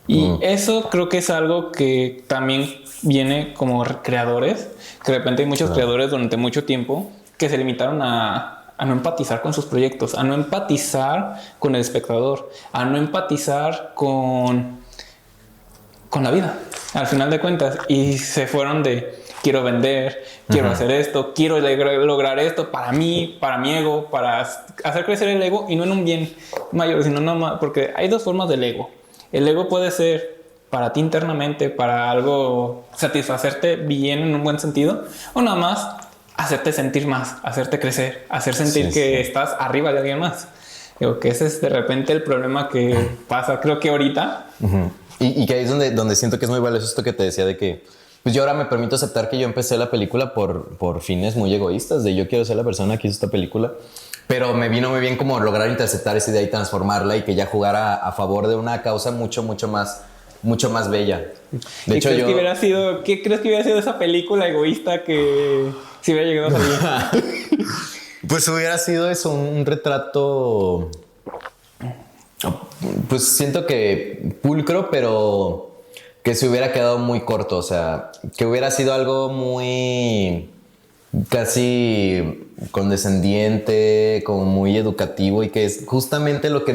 Y eso creo que es algo que también viene como creadores, que de repente hay muchos creadores durante mucho tiempo que se limitaron a no empatizar con sus proyectos, a no empatizar con el espectador, a no empatizar con la vida, al final de cuentas. Y se fueron de, quiero vender, quiero hacer esto, quiero lograr esto para mí, para mi ego, para hacer crecer el ego, y no en un bien mayor, sino no más, porque hay 2 formas del ego. El ego puede ser para ti internamente, para algo, satisfacerte bien en un buen sentido, o nada más hacerte sentir más, hacerte crecer, hacer sentir que estás arriba de alguien más. Digo que ese es de repente el problema que pasa, creo que ahorita. Y que ahí es donde siento que es muy valioso esto que te decía de que pues yo ahora me permito aceptar que yo empecé la película por fines muy egoístas, de yo quiero ser la persona que hizo esta película, pero me vino muy bien como lograr interceptar esa idea y transformarla y que ya jugara a favor de una causa mucho más bella. De hecho, ¿qué crees que hubiera sido esa película egoísta que si hubiera llegado a salir? Pues hubiera sido eso, un retrato, pues siento que pulcro, pero que se hubiera quedado muy corto. O sea, que hubiera sido algo muy casi condescendiente, como muy educativo, y que es justamente lo que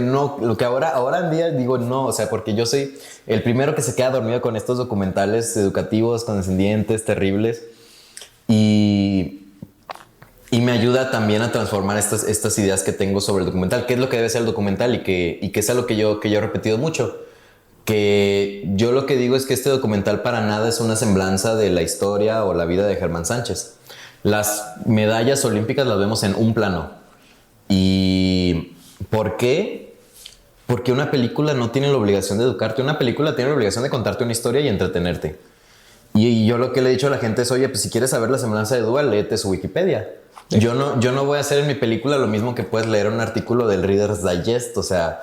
ahora en día digo no. O sea, porque yo soy el primero que se queda dormido con estos documentales educativos, condescendientes, terribles, y me ayuda también a transformar estas ideas que tengo sobre el documental, qué es lo que debe ser el documental, y que es algo que yo he repetido mucho. Que yo lo que digo es que este documental para nada es una semblanza de la historia o la vida de Germán Sánchez. Las medallas olímpicas las vemos en un plano. ¿Y por qué? Porque una película no tiene la obligación de educarte. Una película tiene la obligación de contarte una historia y entretenerte. Y yo lo que le he dicho a la gente es, oye, pues si quieres saber la semblanza de Dúa, léete su Wikipedia. Sí. Yo no voy a hacer en mi película lo mismo que puedes leer un artículo del Reader's Digest. O sea,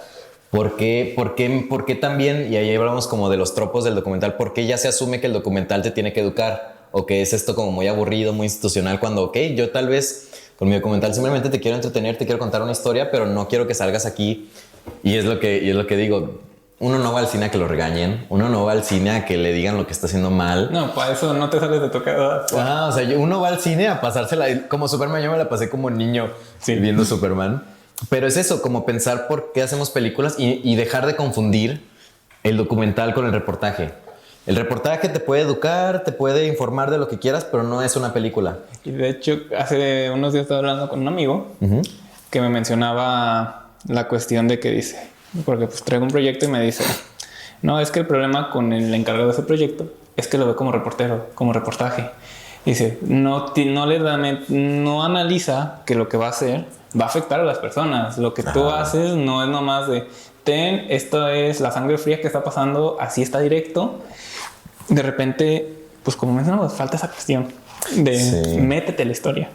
¿por qué también? Y ahí hablamos como de los tropos del documental. ¿Por qué ya se asume que el documental te tiene que educar? O que es esto como muy aburrido, muy institucional, cuando, ok, yo tal vez con mi documental simplemente te quiero entretener, te quiero contar una historia, pero no quiero que salgas aquí. Y es lo que digo. Uno no va al cine a que lo regañen. Uno no va al cine a que le digan lo que está haciendo mal. No, para eso no te sales de tu casa. O sea, uno va al cine a pasársela. Como Superman, yo me la pasé como niño viendo Superman. Pero es eso, como pensar por qué hacemos películas y dejar de confundir el documental con el reportaje. El reportaje te puede educar, te puede informar de lo que quieras, pero no es una película. Y de hecho, hace unos días estaba hablando con un amigo que me mencionaba la cuestión de que dice, porque pues traigo un proyecto y me dice, no, es que el problema con el encargado de ese proyecto es que lo ve como reportero, como reportaje. Dice, no analiza que lo que va a hacer va a afectar a las personas. Lo que tú haces no es nomás de, esto es la sangre fría que está pasando, así está directo. De repente, pues como mencionamos, falta esa cuestión. Métete a la historia.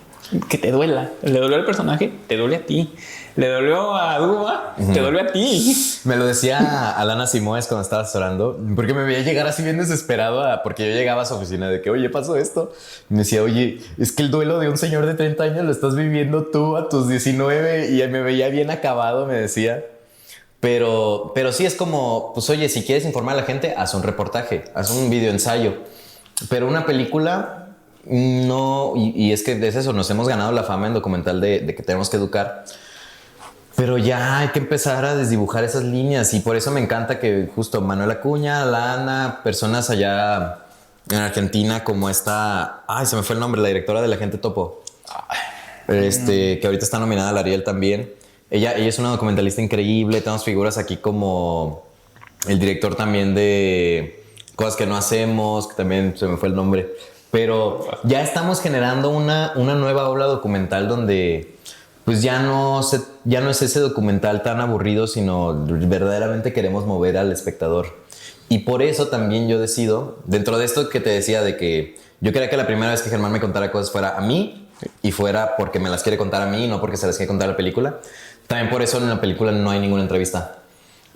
Que te duela. Le dolió al personaje, te duele a ti. Le dolió a Duba, te duele a ti. Me lo decía Alana Simoes cuando estaba asesorando, porque me veía llegar así bien desesperado, porque yo llegaba a su oficina de que, oye, pasó esto. Y me decía, oye, es que el duelo de un señor de 30 años lo estás viviendo tú a tus 19. Y me veía bien acabado, me decía. Pero sí es como, pues oye, si quieres informar a la gente, haz un reportaje, haz un video ensayo. Pero una película, no. Y es que es eso, nos hemos ganado la fama en documental de que tenemos que educar. Pero ya hay que empezar a desdibujar esas líneas y por eso me encanta que justo Manuel Acuña, Lana, personas allá en Argentina como esta... Ay, se me fue el nombre, la directora de La Gente Topo. Que ahorita está nominada al Ariel también. Ella es una documentalista increíble. Tenemos figuras aquí como el director también de Cosas que no hacemos, que también se me fue el nombre. Pero ya estamos generando una nueva ola documental donde... pues ya no es ese documental tan aburrido, sino verdaderamente queremos mover al espectador. Y por eso también yo decido, dentro de esto que te decía de que yo quería que la primera vez que Germán me contara cosas fuera a mí y fuera porque me las quiere contar a mí, no porque se las quiere contar a la película. También por eso en la película no hay ninguna entrevista.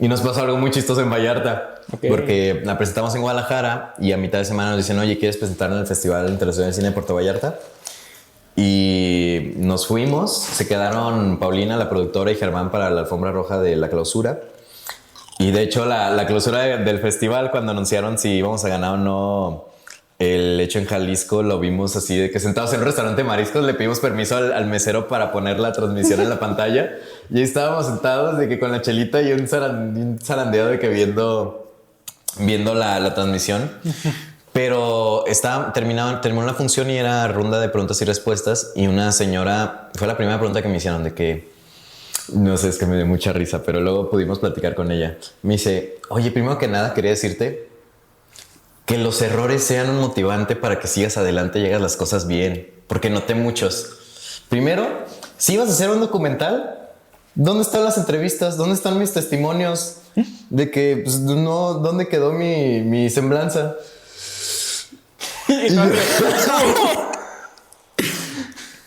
Y nos pasó algo muy chistoso en Vallarta, porque la presentamos en Guadalajara y a mitad de semana nos dicen, oye, ¿quieres presentar en el Festival Internacional de Cine de Puerto Vallarta? Y nos fuimos, se quedaron Paulina, la productora, y Germán para la alfombra roja de la clausura. Y de hecho la clausura del festival, cuando anunciaron si íbamos a ganar o no el hecho en Jalisco, lo vimos así de que sentados en un restaurante de mariscos le pedimos permiso al mesero para poner la transmisión en la pantalla. Y ahí estábamos sentados de que con la chelita y un zarandeado de que viendo la transmisión. Pero terminó la función y era ronda de preguntas y respuestas. Y una señora, fue la primera pregunta que me hicieron de que, no sé, es que me dio mucha risa, pero luego pudimos platicar con ella. Me dice, oye, primero que nada quería decirte que los errores sean un motivante para que sigas adelante y hagas las cosas bien, porque noté muchos. Primero, si ibas a hacer un documental, ¿dónde están las entrevistas? ¿Dónde están mis testimonios? De que, pues, no, ¿dónde quedó mi semblanza?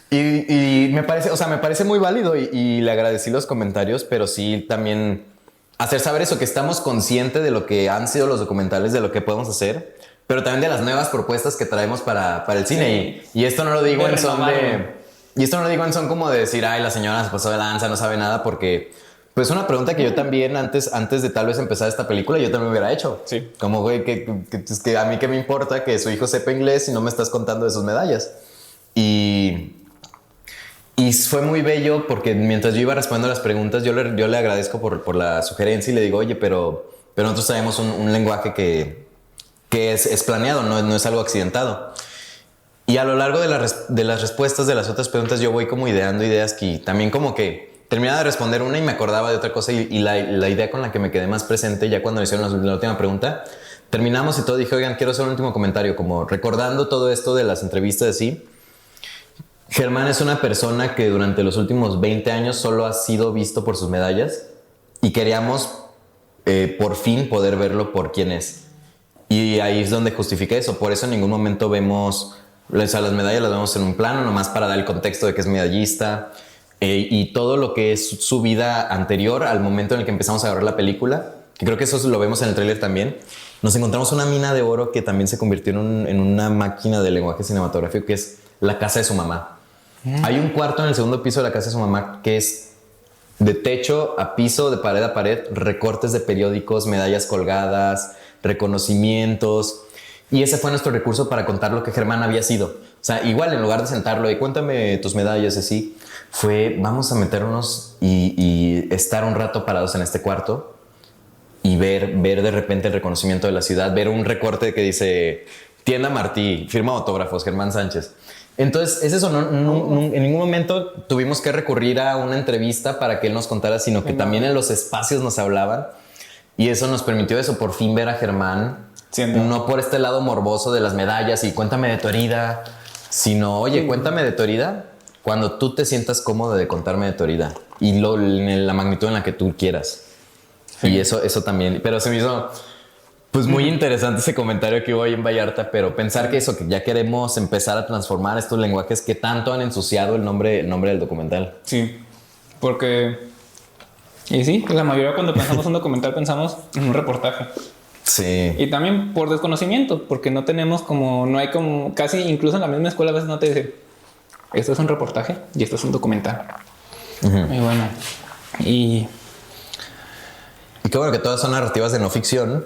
Y me parece muy válido y le agradecí los comentarios, pero sí también hacer saber eso, que estamos conscientes de lo que han sido los documentales, de lo que podemos hacer, pero también de las nuevas propuestas que traemos para el cine. Sí. Y esto no lo digo en son de... Y esto no lo digo en son como de decir, ay, la señora se pasó de lanza, no sabe nada, porque... Pues una pregunta que yo también antes de tal vez empezar esta película yo también hubiera hecho. Sí. Como, güey, que a mí qué me importa que su hijo sepa inglés si no me estás contando de sus medallas. Y fue muy bello porque mientras yo iba respondiendo las preguntas yo le agradezco por la sugerencia y le digo, oye, pero nosotros tenemos un lenguaje que es planeado, no es algo accidentado. Y a lo largo de las respuestas de las otras preguntas yo voy como ideando ideas que también como que terminaba de responder una y me acordaba de otra cosa y la idea con la que me quedé más presente ya cuando me hicieron la última pregunta, terminamos y todo, dije, oigan, quiero hacer un último comentario, como recordando todo esto de las entrevistas así. Germán es una persona que durante los últimos 20 años solo ha sido visto por sus medallas y queríamos por fin poder verlo por quién es. Y ahí es donde justifica eso, por eso en ningún momento vemos, o sea, las medallas las vemos en un plano, nomás para dar el contexto de que es medallista. Y todo lo que es su vida anterior al momento en el que empezamos a grabar la película, que creo que eso lo vemos en el tráiler también, nos encontramos una mina de oro que también se convirtió en una máquina de lenguaje cinematográfico, que es la casa de su mamá. Hay un cuarto en el segundo piso de la casa de su mamá que es de techo a piso, de pared a pared, recortes de periódicos, medallas colgadas, reconocimientos. Y ese fue nuestro recurso para contar lo que Germán había sido. O sea, igual en lugar de sentarlo y cuéntame tus medallas así, fue vamos a meternos y estar un rato parados en este cuarto y ver de repente el reconocimiento de la ciudad, ver un recorte que dice Tienda Martí, firma autógrafos, Germán Sánchez. Entonces, es eso, en ningún momento tuvimos que recurrir a una entrevista para que él nos contara, sino que también en los espacios nos hablaban y eso nos permitió eso, por fin ver a Germán. No por este lado morboso de las medallas y cuéntame de tu herida, sino, oye, cuéntame de tu herida cuando tú te sientas cómodo de contarme de tu herida y en la magnitud en la que tú quieras. Sí. Y eso también, pero se me hizo Pues muy interesante ese comentario que hubo ahí en Vallarta, pero pensar que eso, que ya queremos empezar a transformar estos lenguajes que tanto han ensuciado el nombre del documental. Sí, porque... Y sí, la mayoría cuando pensamos un documental pensamos en un reportaje. Sí. Y también por desconocimiento, porque no tenemos como... No hay como... Casi incluso en la misma escuela a veces no te dicen esto es un reportaje y esto es un documental. Y bueno, y qué bueno que todas son narrativas de no ficción,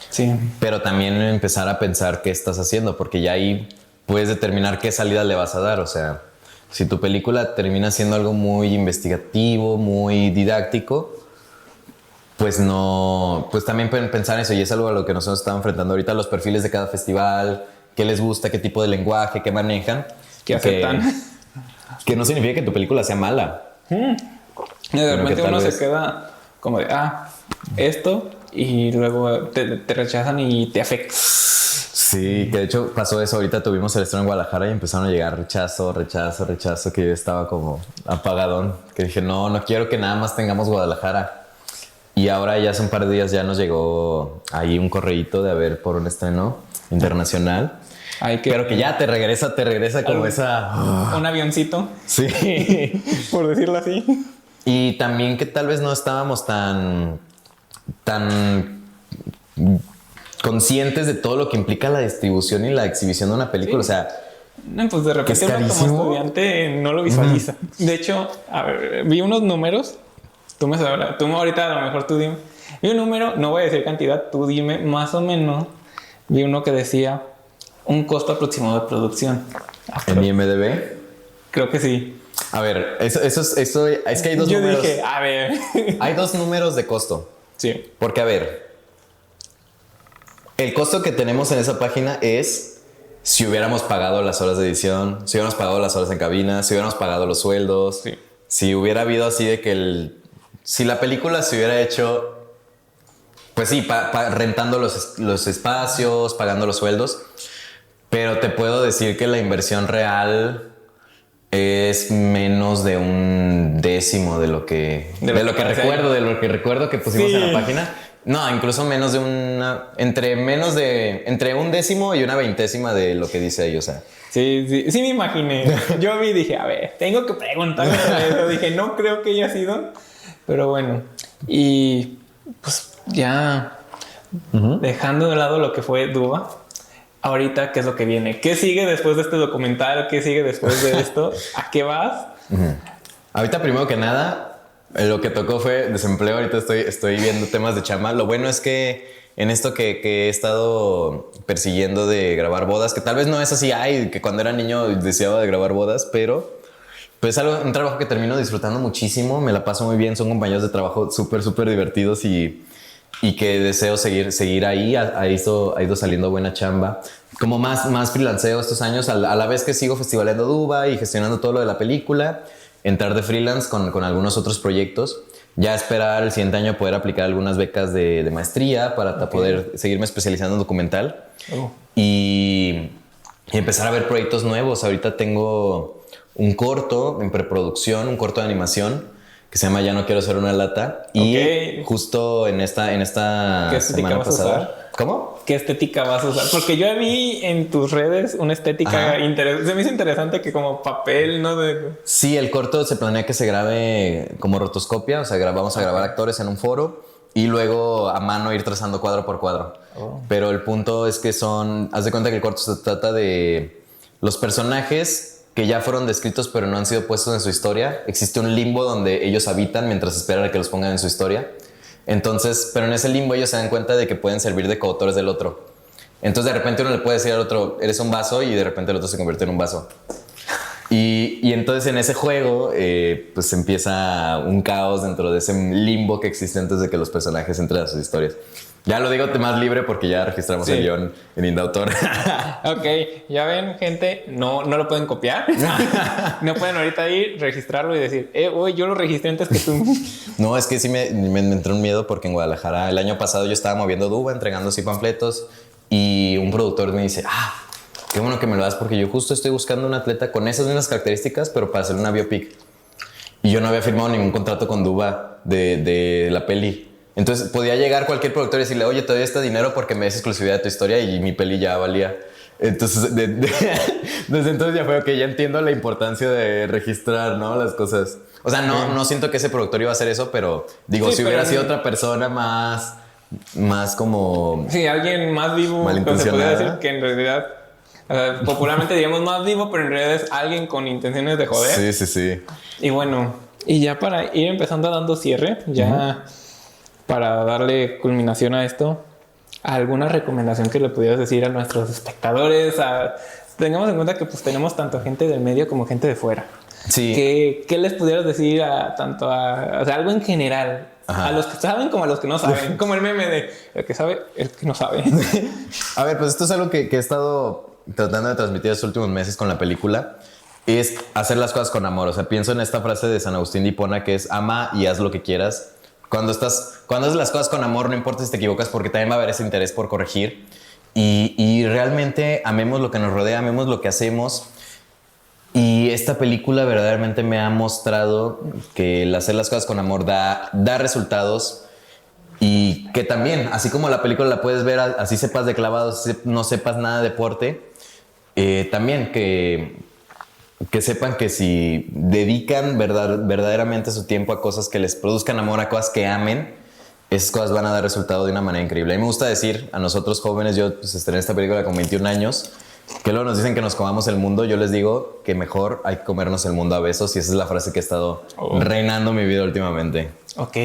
sí, pero también empezar a pensar qué estás haciendo, porque ya ahí puedes determinar qué salida le vas a dar. O sea, si tu película termina siendo algo muy investigativo, muy didáctico, pues no, pues también pueden pensar eso, y es algo a lo que nosotros estamos enfrentando ahorita, los perfiles de cada festival, qué les gusta, qué tipo de lenguaje, qué manejan, que aceptan. Que no significa que tu película sea mala. Y de repente uno se queda como de, esto, y luego te rechazan y te afecta. Sí, que de hecho pasó eso. Ahorita tuvimos el estreno en Guadalajara y empezaron a llegar rechazo, que yo estaba como apagadón. Que dije, no quiero que nada más tengamos Guadalajara. Y ahora ya hace un par de días ya nos llegó ahí un correíto de haber por un estreno internacional. Pero que ya te regresa como esa... Un avioncito. Sí. Por decirlo así. Y también que tal vez no estábamos tan conscientes de todo lo que implica la distribución y la exhibición de una película. Sí. O sea, no, pues de repente uno como estudiante no lo visualiza. De hecho, a ver, vi unos números. Tú ahorita a lo mejor tú dime. Vi un número, no voy a decir cantidad, tú dime más o menos. Vi uno que decía un costo aproximado de producción. ¿En IMDb? Creo que sí. A ver, eso es que hay dos números. Yo dije, a ver. Hay dos números de costo. Sí. Porque, a ver, el costo que tenemos en esa página es si hubiéramos pagado las horas de edición, si hubiéramos pagado las horas en cabina, si hubiéramos pagado los sueldos, sí. Si hubiera habido así de que si la película se hubiera hecho, pues sí, rentando los espacios, pagando los sueldos, pero te puedo decir que la inversión real es menos de un décimo de lo que recuerdo que pusimos en la página. No, incluso menos de entre un décimo y una veintésima de lo que dice ahí, o sea. Sí me imaginé. Yo dije, a ver, tengo que preguntarme eso. Dije, no creo que haya sido, pero bueno. Y pues ya dejando de lado lo que fue Duba, ahorita, ¿qué es lo que viene? ¿Qué sigue después de este documental? ¿Qué sigue después de esto? ¿A qué vas? Ahorita, primero que nada, lo que tocó fue desempleo. Ahorita estoy viendo temas de chamba. Lo bueno es que en esto que he estado persiguiendo de grabar bodas, que tal vez no es así, que cuando era niño deseaba de grabar bodas, pero pues un trabajo que termino disfrutando muchísimo. Me la paso muy bien. Son compañeros de trabajo súper, súper divertidos y que deseo seguir ahí. Ha ido saliendo buena chamba. Como más freelanceo estos años, a la vez que sigo festivaleando Duba y gestionando todo lo de la película, entrar de freelance con algunos otros proyectos. Ya esperar el siguiente año poder aplicar algunas becas de maestría para poder seguirme especializando en documental. Y empezar a ver proyectos nuevos. Ahorita tengo un corto en preproducción, un corto de animación que se llama Ya no quiero ser una lata. Y justo en esta semana pasada. ¿Cómo? ¿Qué estética vas a usar? Porque yo vi en tus redes una estética interesante. Se me hizo interesante que como papel, ¿no? Sí, el corto se planea que se grabe como rotoscopia. O sea, vamos a grabar actores en un foro y luego a mano ir trazando cuadro por cuadro. Pero el punto es que haz de cuenta que el corto se trata de los personajes que ya fueron descritos pero no han sido puestos en su historia. Existe un limbo donde ellos habitan mientras esperan a que los pongan en su historia. Entonces, pero en ese limbo ellos se dan cuenta de que pueden servir de coautores del otro. Entonces de repente uno le puede decir al otro, eres un vaso, y de repente el otro se convierte en un vaso. Y entonces en ese juego pues empieza un caos dentro de ese limbo que existe antes de que los personajes entren a sus historias. Ya lo digo más libre porque ya registramos el guión en Indautor. Ok, ya ven, gente, no lo pueden copiar. No pueden ahorita ir, registrarlo y decir, yo lo registré antes que tú. No, es que sí me entró un miedo porque en Guadalajara el año pasado yo estaba moviendo Duba, entregando así panfletos, y un productor me dice, qué bueno que me lo das porque yo justo estoy buscando un atleta con esas mismas características, pero para hacer una biopic. Y yo no había firmado ningún contrato con Duba de la peli. Entonces podía llegar cualquier productor y decirle, oye, te doy este dinero porque me des exclusividad de tu historia y mi peli ya valía. Entonces, desde entonces ya fue, ok, ya entiendo la importancia de registrar, ¿no? Las cosas. O sea, no siento que ese productor iba a hacer eso, pero digo, Sí, si hubiera pero- sido otra persona más como... Sí, alguien más vivo, pues, se podría Malintencionada. decir que en realidad, popularmente diríamos más vivo, pero en realidad es alguien con intenciones de joder. Sí. Y bueno, y ya para ir empezando dando cierre, ya para darle culminación a esto, ¿alguna recomendación que le pudieras decir a nuestros espectadores? Tengamos en cuenta que pues tenemos tanto gente del medio como gente de fuera. Sí. ¿Qué les pudieras decir o sea, algo en general? Ajá. A los que saben como a los que no saben. Como el meme de el que sabe, el que no sabe. A ver, pues esto es algo que he estado tratando de transmitir estos últimos meses con la película. Es hacer las cosas con amor. O sea, pienso en esta frase de San Agustín de Hipona que es ama y haz lo que quieras. Cuando haces las cosas con amor, no importa si te equivocas porque también va a haber ese interés por corregir. Y realmente amemos lo que nos rodea, amemos lo que hacemos. Y esta película verdaderamente me ha mostrado que el hacer las cosas con amor da resultados. Y que también, así como la película la puedes ver, así sepas de clavados, no sepas nada de deporte, también que sepan que si dedican verdaderamente su tiempo a cosas que les produzcan amor, a cosas que amen, esas cosas van a dar resultado de una manera increíble. A mí me gusta decir a nosotros jóvenes, yo pues estrené esta película con 21 años, que luego nos dicen que nos comamos el mundo. Yo les digo que mejor hay que comernos el mundo a besos, y esa es la frase que he estado reinando mi vida últimamente. Ok.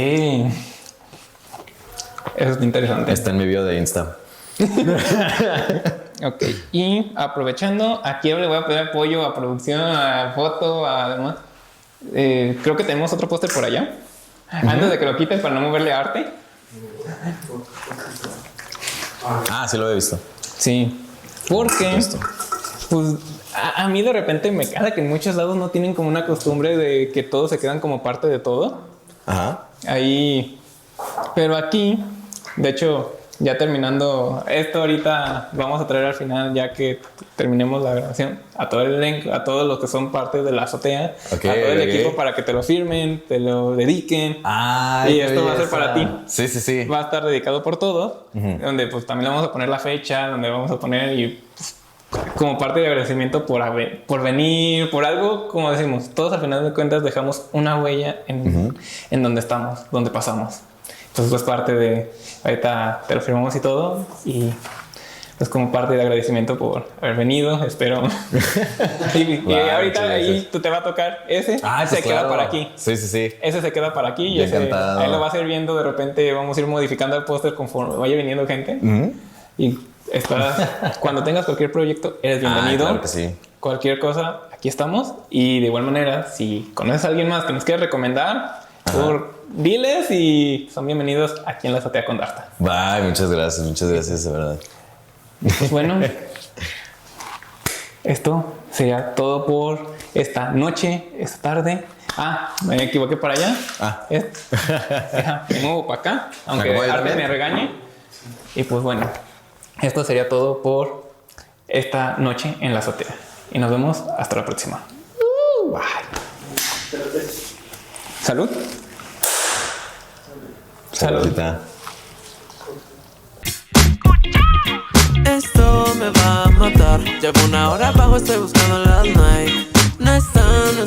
Eso es interesante. Está en mi bio de Insta. Ok. Y aprovechando, aquí le voy a pedir apoyo a producción, a foto, además. Creo que tenemos otro póster por allá. Antes de que lo quites para no moverle arte. Ah, sí lo he visto. Sí. Porque, Esto. pues, a mí de repente me queda que en muchos lados no tienen como una costumbre de que todos se quedan como parte de todo. Ajá. Ahí, pero aquí, de hecho, ya terminando esto ahorita, vamos a traer al final, ya que terminemos la grabación, a todo el elenco, a todos los que son parte de la azotea, Ok, a todo el ok. equipo para que te lo firmen, te lo dediquen. Ay, Y esto va a ser belleza. para ti. Sí. Va a estar dedicado por todos, donde pues también le vamos a poner la fecha, donde vamos a poner y pues, como parte de agradecimiento por venir, por algo, como decimos, todos al final de cuentas dejamos una huella en donde estamos, donde pasamos. Entonces pues parte de, ahorita te lo firmamos y todo, y pues como parte de agradecimiento por haber venido, espero. y Wow, ahorita muchas ahí gracias. te va a tocar ese, Ah, se pues queda claro. para aquí. Sí. Ese se queda para aquí y Yo ese, encantado. ahí lo vas a ir viendo. De repente vamos a ir modificando el póster conforme vaya viniendo gente. Y cuando tengas cualquier proyecto, eres bienvenido. Claro que sí. Cualquier cosa, aquí estamos. Y de igual manera, si conoces a alguien más que nos quiera recomendar, diles y son bienvenidos aquí en la azotea con Darta. Bye, muchas gracias, de verdad. Pues bueno, esto sería todo por esta noche, esta tarde. Me equivoqué para allá. Me muevo para acá, aunque ¿Me muevo Arte también? me regañe. Y pues bueno, esto sería todo por esta noche en la azotea. Y nos vemos hasta la próxima. Bye. Salud. Salud. Saludcita. Esto me va a matar. Llevo una hora abajo, estoy buscando las night. No están